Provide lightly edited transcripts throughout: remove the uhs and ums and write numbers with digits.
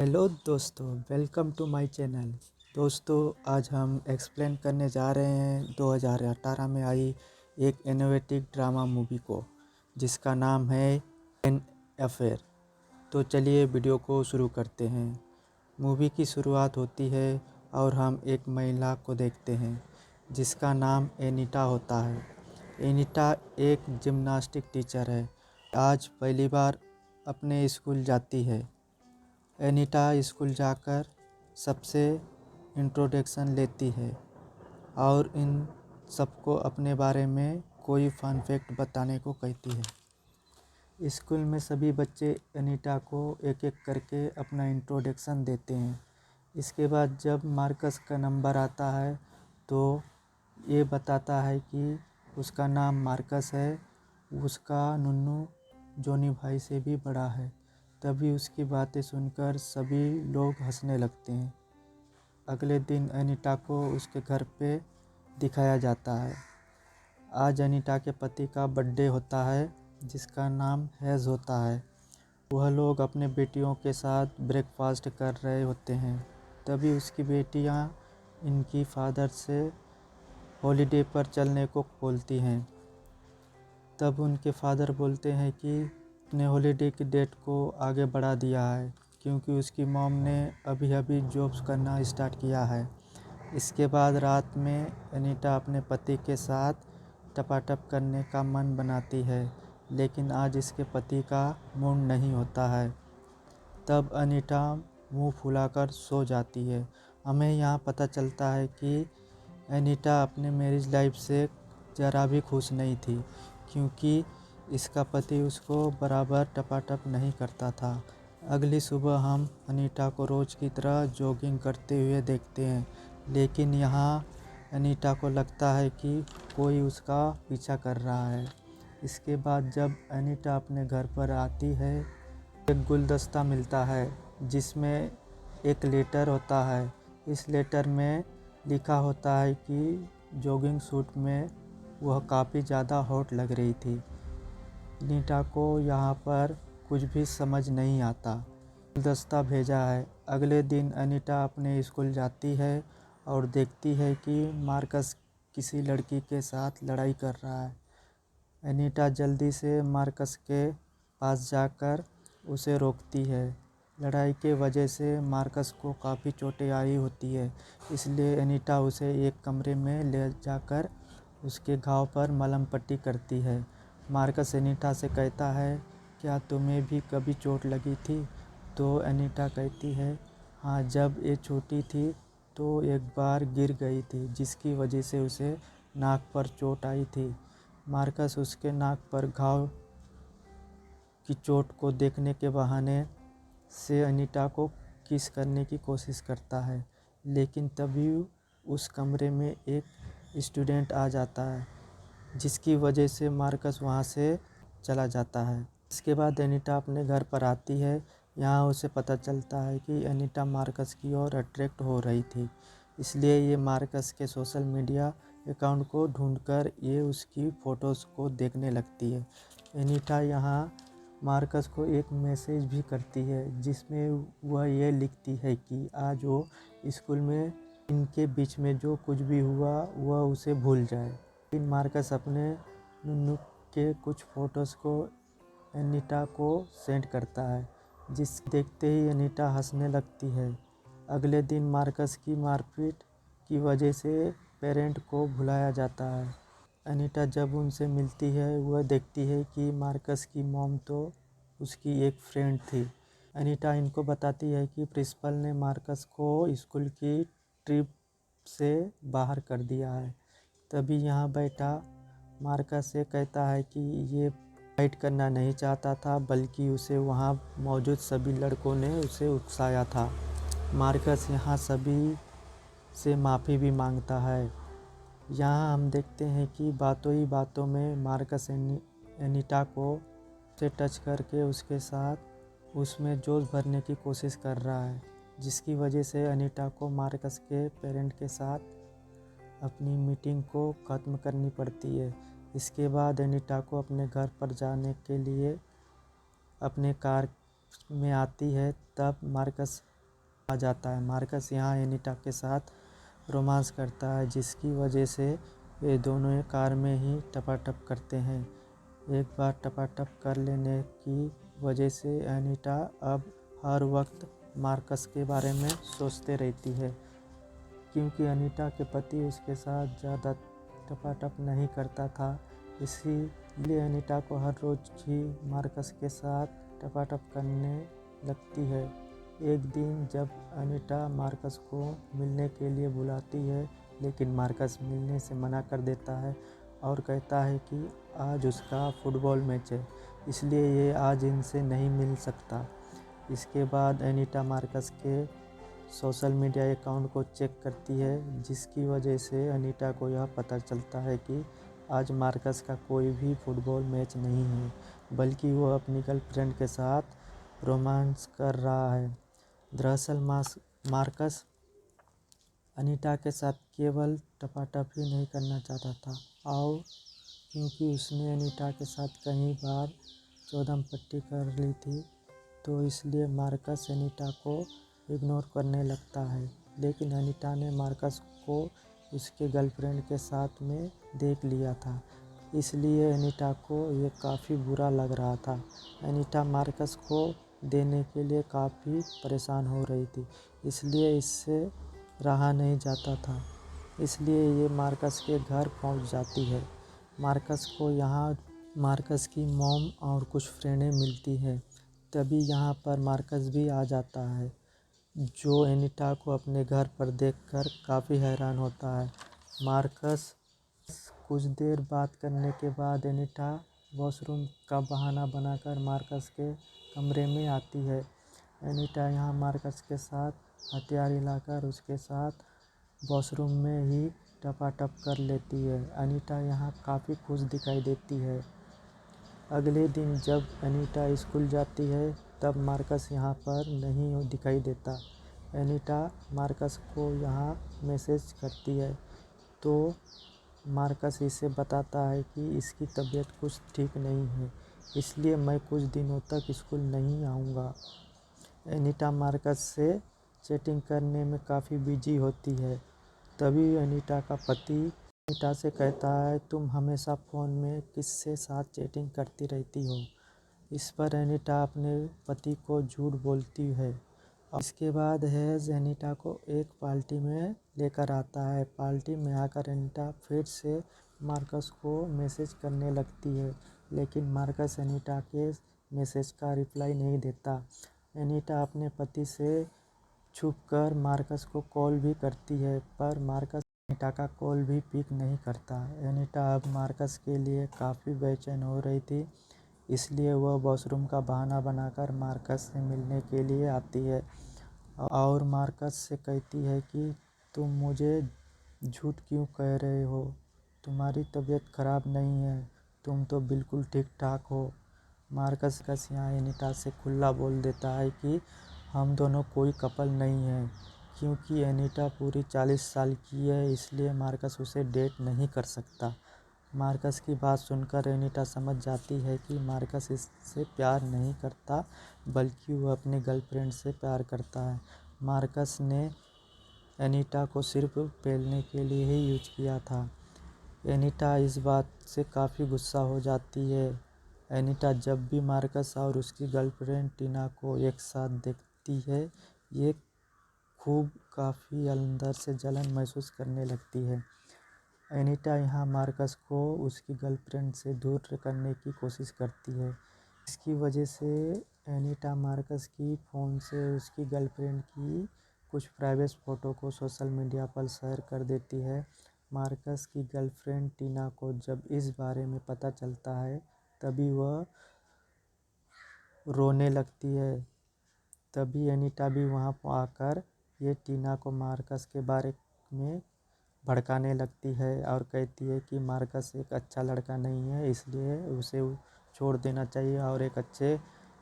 Hello दोस्तों, welcome to my channel. दोस्तों, आज हम एक्सप्लेन करने जा रहे हैं 2018 में आई एक इनोवेटिव ड्रामा मूवी को, जिसका नाम है एन अफेयर। तो चलिए वीडियो को शुरू करते हैं। मूवी की शुरुआत होती है और हम एक महिला को देखते हैं जिसका नाम एनीटा होता है। एनीटा एक जिम्नास्टिक टीचर है। आज पहली बार अपने स्कूल जाती है। एनीटा स्कूल जाकर सबसे इंट्रोडक्शन लेती है और इन सबको अपने बारे में कोई फन फैक्ट बताने को कहती है। स्कूल में सभी बच्चे एनीटा को एक एक करके अपना इंट्रोडक्शन देते हैं। इसके बाद जब मार्कस का नंबर आता है तो ये बताता है कि उसका नाम मार्कस है, उसका नुन्नू जोनी भाई से भी बड़ा है। तभी उसकी बातें सुनकर सभी लोग हंसने लगते हैं। अगले दिन अनीटा को उसके घर पे दिखाया जाता है। आज अनीटा के पति का बर्थडे होता है जिसका नाम हैज़ होता है। वह लोग अपने बेटियों के साथ ब्रेकफास्ट कर रहे होते हैं। तभी उसकी बेटियां इनकी फादर से हॉलिडे पर चलने को बोलती हैं। तब उनके फादर बोलते हैं कि अपने हॉलिडे की डेट को आगे बढ़ा दिया है क्योंकि उसकी मॉम ने अभी अभी जॉब्स करना स्टार्ट किया है। इसके बाद रात में अनीटा अपने पति के साथ टपाटप करने का मन बनाती है, लेकिन आज इसके पति का मूड नहीं होता है। तब अनीटा मुंह फुलाकर सो जाती है। हमें यहाँ पता चलता है कि अनीटा अपने मैरिज लाइफ से ज़रा भी खुश नहीं थी क्योंकि इसका पति उसको बराबर टपाटप नहीं करता था। अगली सुबह हम अनीटा को रोज़ की तरह जॉगिंग करते हुए देखते हैं, लेकिन यहाँ अनीटा को लगता है कि कोई उसका पीछा कर रहा है। इसके बाद जब अनीटा अपने घर पर आती है, एक गुलदस्ता मिलता है जिसमें एक लेटर होता है। इस लेटर में लिखा होता है कि जॉगिंग सूट में वह काफ़ी ज़्यादा हॉट लग रही थी। अनीटा को यहाँ पर कुछ भी समझ नहीं आता। गुलदस्ता भेजा है। अगले दिन अनीटा अपने स्कूल जाती है और देखती है कि मार्कस किसी लड़की के साथ लड़ाई कर रहा है। अनीटा जल्दी से मार्कस के पास जाकर उसे रोकती है। लड़ाई के वजह से मार्कस को काफ़ी चोटें आई होती है, इसलिए अनीटा उसे एक कमरे में ले जाकर उसके घाव पर मलहम पट्टी करती है। मार्कस अनीटा से कहता है, क्या तुम्हें भी कभी चोट लगी थी? तो अनीटा कहती है, हाँ, जब ये छोटी थी तो एक बार गिर गई थी जिसकी वजह से उसे नाक पर चोट आई थी। मार्कस उसके नाक पर घाव की चोट को देखने के बहाने से अनीटा को किस करने की कोशिश करता है, लेकिन तभी उस कमरे में एक स्टूडेंट आ जाता है जिसकी वजह से मार्कस वहाँ से चला जाता है। इसके बाद अनीटा अपने घर पर आती है। यहाँ उसे पता चलता है कि अनीटा मार्कस की ओर अट्रैक्ट हो रही थी, इसलिए ये मार्कस के सोशल मीडिया अकाउंट को ढूंढकर ये उसकी फ़ोटोज़ को देखने लगती है। अनीटा यहाँ मार्कस को एक मैसेज भी करती है जिसमें वह ये लिखती है कि आज वो स्कूल में इनके बीच में जो कुछ भी हुआ वह उसे भूल जाए। लेकिन मार्कस अपने नुन्नू के कुछ फ़ोटोज़ को अनीटा को सेंड करता है, जिस देखते ही अनीटा हंसने लगती है। अगले दिन मार्कस की मारपीट की वजह से पेरेंट को बुलाया जाता है। अनीटा जब उनसे मिलती है वह देखती है कि मार्कस की मॉम तो उसकी एक फ्रेंड थी। अनीटा इनको बताती है कि प्रिंसिपल ने मार्कस को स्कूल की ट्रिप से बाहर कर दिया है। तभी यहाँ बैठा मार्कस से कहता है कि ये फाइट करना नहीं चाहता था, बल्कि उसे वहाँ मौजूद सभी लड़कों ने उसे उकसाया था। मार्कस यहाँ सभी से माफ़ी भी मांगता है। यहाँ हम देखते हैं कि बातों ही बातों में मार्कस एनीटा को से टच करके उसके साथ उसमें जोश भरने की कोशिश कर रहा है, जिसकी वजह से अनीटा को मार्कस के पेरेंट के साथ अपनी मीटिंग को ख़त्म करनी पड़ती है। इसके बाद अनीटा को अपने घर पर जाने के लिए अपने कार में आती है। तब मार्कस आ जाता है। मार्कस यहाँ एनीटा के साथ रोमांस करता है, जिसकी वजह से ये दोनों एक कार में ही टपाटप करते हैं। एक बार टपाटप कर लेने की वजह से एनीटा अब हर वक्त मार्कस के बारे में सोचते रहती है, क्योंकि अनीता के पति उसके साथ ज़्यादा टपाटप नहीं करता था। इसीलिए अनीता को हर रोज़ ही मार्कस के साथ टपाटप करने लगती है। एक दिन जब अनीता मार्कस को मिलने के लिए बुलाती है, लेकिन मार्कस मिलने से मना कर देता है और कहता है कि आज उसका फुटबॉल मैच है, इसलिए ये आज इनसे नहीं मिल सकता। इसके बाद अनीता मार्कस के सोशल मीडिया अकाउंट को चेक करती है, जिसकी वजह से अनीता को यह पता चलता है कि आज मार्कस का कोई भी फुटबॉल मैच नहीं है, बल्कि वो अपनी गर्लफ्रेंड के साथ रोमांस कर रहा है। दरअसल मार्कस अनीता के साथ केवल टपाटप ही नहीं करना चाहता था, और क्योंकि उसने अनीता के साथ कई बार चौदम पट्टी कर ली थी, तो इसलिए मार्कस अनीता को इग्नोर करने लगता है। लेकिन अनीता ने मार्कस को उसके गर्लफ्रेंड के साथ में देख लिया था, इसलिए अनीता को ये काफ़ी बुरा लग रहा था। अनीता मार्कस को देने के लिए काफ़ी परेशान हो रही थी, इसलिए इससे रहा नहीं जाता था। इसलिए ये मार्कस के घर पहुंच जाती है। मार्कस को यहाँ मार्कस की मॉम और कुछ फ्रेंडें मिलती हैं। तभी यहाँ पर मार्कस भी आ जाता है, जो एनीटा को अपने घर पर देखकर काफ़ी हैरान होता है। मार्कस कुछ देर बात करने के बाद एनीटा वॉशरूम का बहाना बनाकर मार्कस के कमरे में आती है। एनीटा यहाँ मार्कस के साथ हथियार हिलाकर उसके साथ वॉशरूम में ही टपाटप कर लेती है। अनीता यहाँ काफ़ी खुश दिखाई देती है। अगले दिन जब अनीता स्कूल जाती है, तब मार्कस यहाँ पर नहीं दिखाई देता। अनीता मार्कस को यहाँ मैसेज करती है, तो मार्कस इसे बताता है कि इसकी तबीयत कुछ ठीक नहीं है, इसलिए मैं कुछ दिनों तक स्कूल नहीं आऊँगा। अनीता मार्कस से चैटिंग करने में काफ़ी बिजी होती है। तभी अनीता का पति अनीता से कहता है, तुम हमेशा फ़ोन में किससे साथ चैटिंग करती रहती हो। इस पर अनीता अपने पति को झूठ बोलती है। इसके बाद हैज़ अनीता को एक पार्टी में लेकर आता है। पार्टी में आकर अनीता फिर से मार्कस को मैसेज करने लगती है, लेकिन मार्कस अनीता के मैसेज का रिप्लाई नहीं देता। अनीता अपने पति से छुपकर मार्कस को कॉल भी करती है, पर मार्कस अनीता का कॉल भी पिक नहीं करता। अनीता अब मार्कस के लिए काफ़ी बेचैन हो रही थी, इसलिए वह वॉशरूम का बहाना बनाकर मार्कस से मिलने के लिए आती है और मार्कस से कहती है कि तुम मुझे झूठ क्यों कह रहे हो, तुम्हारी तबीयत ख़राब नहीं है, तुम तो बिल्कुल ठीक ठाक हो। मार्कस यहाँ अनीता से खुला बोल देता है कि हम दोनों कोई कपल नहीं हैं। क्योंकि अनीता पूरी 40 साल की है, इसलिए मार्कस उसे डेट नहीं कर सकता। मार्कस की बात सुनकर अनीता समझ जाती है कि मार्कस इससे प्यार नहीं करता, बल्कि वह अपनी गर्लफ्रेंड से प्यार करता है। मार्कस ने अनीता को सिर्फ पेलने के लिए ही यूज किया था। अनीता इस बात से काफ़ी गुस्सा हो जाती है। अनीता जब भी मार्कस और उसकी गर्लफ्रेंड टीना को एक साथ देखती है, ये खूब काफ़ी अंदर से जलन महसूस करने लगती है। अनीता यहाँ मार्कस को उसकी गर्लफ्रेंड से दूर करने की कोशिश करती है। इसकी वजह से अनीता मार्कस की फ़ोन से उसकी गर्लफ्रेंड की कुछ प्राइवेट फ़ोटो को सोशल मीडिया पर शेयर कर देती है। मार्कस की गर्लफ्रेंड टीना को जब इस बारे में पता चलता है, तभी वह रोने लगती है। तभी अनीता भी वहाँ आकर ये टीना को मार्कस के बारे में भड़काने लगती है और कहती है कि मार्कस एक अच्छा लड़का नहीं है, इसलिए उसे छोड़ देना चाहिए और एक अच्छे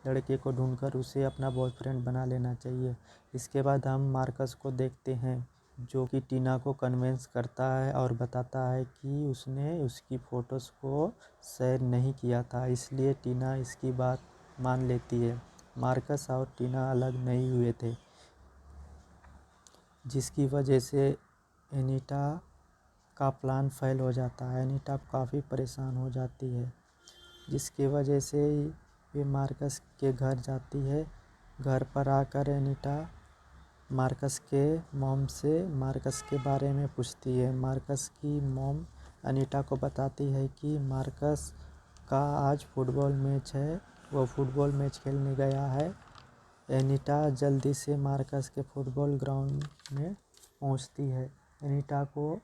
लड़के को ढूंढकर उसे अपना बॉयफ्रेंड बना लेना चाहिए। इसके बाद हम मार्कस को देखते हैं, जो कि टीना को कन्विंस करता है और बताता है कि उसने उसकी फ़ोटोज़ को शेयर नहीं किया था, इसलिए टीना इसकी बात मान लेती है। मार्कस और टीना अलग नहीं हुए थे। जिसकी वजह से एनीटा का प्लान फेल हो जाता है। एनीटा काफ़ी परेशान हो जाती है, जिसकी वजह से वे मार्कस के घर जाती है। घर पर आकर एनीटा मार्कस के मॉम से मार्कस के बारे में पूछती है। मार्कस की मॉम एनीटा को बताती है कि मार्कस का आज फुटबॉल मैच है, वो फुटबॉल मैच खेलने गया है। एनीटा जल्दी से मार्कस के फुटबॉल ग्राउंड में पहुंचती है। एनीटा को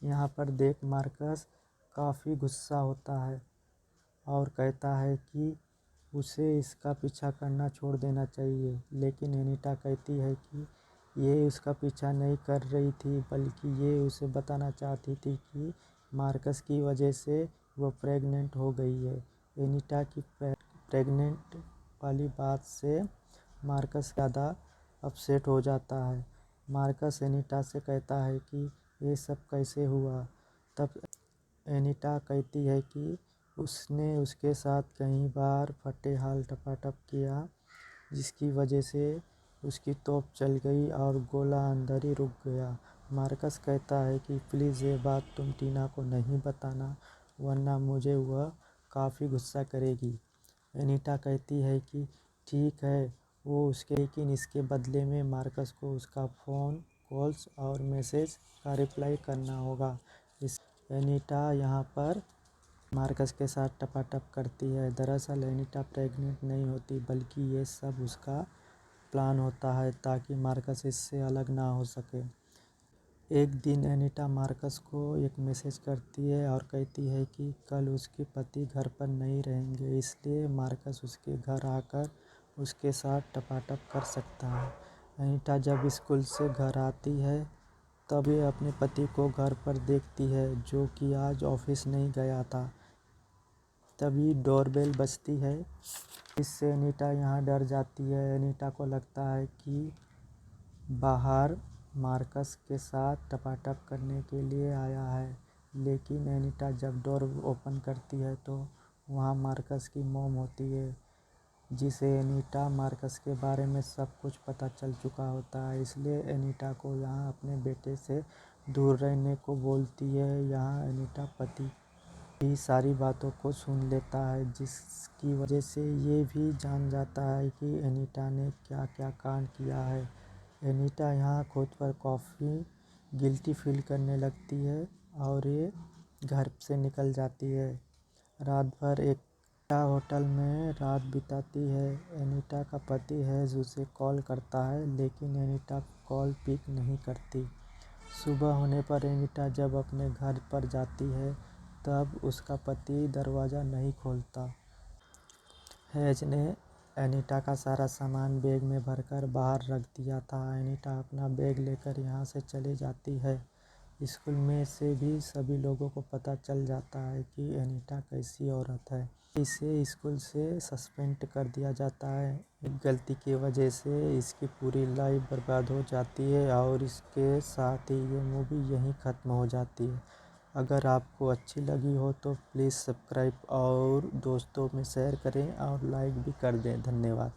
यहाँ पर देख मार्कस काफ़ी गुस्सा होता है और कहता है कि उसे इसका पीछा करना छोड़ देना चाहिए, लेकिन एनीटा कहती है कि ये उसका पीछा नहीं कर रही थी, बल्कि ये उसे बताना चाहती थी कि मार्कस की वजह से वो प्रेग्नेंट हो गई है। एनीटा की प्रेग्नेंट वाली बात से मार्कस ज़्यादा अपसेट हो जाता है। मार्कस एनीटा से कहता है कि ये सब कैसे हुआ। तब एनीटा कहती है कि उसने उसके साथ कई बार फटे हाल टपाटप किया, जिसकी वजह से उसकी तोप चल गई और गोला अंदर ही रुक गया। मार्कस कहता है कि प्लीज़ ये बात तुम टीना को नहीं बताना, वरना मुझे वह काफ़ी गुस्सा करेगी। एनीटा कहती है कि ठीक है वो उसके, लेकिन इसके बदले में मार्कस को उसका फ़ोन कॉल्स और मैसेज का रिप्लाई करना होगा। इस एनीटा यहाँ पर मार्कस के साथ टपाटप करती है। दरअसल एनीटा प्रेग्नेंट नहीं होती, बल्कि ये सब उसका प्लान होता है ताकि मार्कस इससे अलग ना हो सके। एक दिन एनीटा मार्कस को एक मैसेज करती है और कहती है कि कल उसके पति घर पर नहीं रहेंगे, इसलिए मार्कस उसके घर आकर उसके साथ टपाटप कर सकता है। एनीटा जब स्कूल से घर आती है तब वे अपने पति को घर पर देखती है, जो कि आज ऑफिस नहीं गया था। तभी डोरबेल बजती है, इससे एनीटा यहाँ डर जाती है। एनीटा को लगता है कि बाहर मार्कस के साथ टपाटप करने के लिए आया है, लेकिन एनीटा जब डोर ओपन करती है तो वहाँ मार्कस की मॉम होती है, जिसे एनीटा मार्कस के बारे में सब कुछ पता चल चुका होता है। इसलिए एनीटा को यहाँ अपने बेटे से दूर रहने को बोलती है। यहाँ एनीटा पति की सारी बातों को सुन लेता है, जिसकी वजह से ये भी जान जाता है कि एनीटा ने क्या क्या कांड किया है। एनीटा यहाँ खुद पर काफ़ी गिल्टी फील करने लगती है और ये घर से निकल जाती है। रात भर एक होटल में रात बिताती है। एनीटा का पति है जो उसे कॉल करता है, लेकिन एनीटा कॉल पिक नहीं करती। सुबह होने पर एनीटा जब अपने घर पर जाती है तब उसका पति दरवाज़ा नहीं खोलता। हैज ने एनीटा का सारा सामान बैग में भरकर बाहर रख दिया था। एनीटा अपना बैग लेकर यहाँ से चली जाती है। स्कूल में से भी सभी लोगों को पता चल जाता है कि एनीटा कैसी औरत है। इसे स्कूल से सस्पेंड कर दिया जाता है। एक गलती की वजह से इसकी पूरी लाइफ बर्बाद हो जाती है और इसके साथ ही ये मूवी यहीं ख़त्म हो जाती है। अगर आपको अच्छी लगी हो तो प्लीज़ सब्सक्राइब और दोस्तों में शेयर करें और लाइक भी कर दें। धन्यवाद।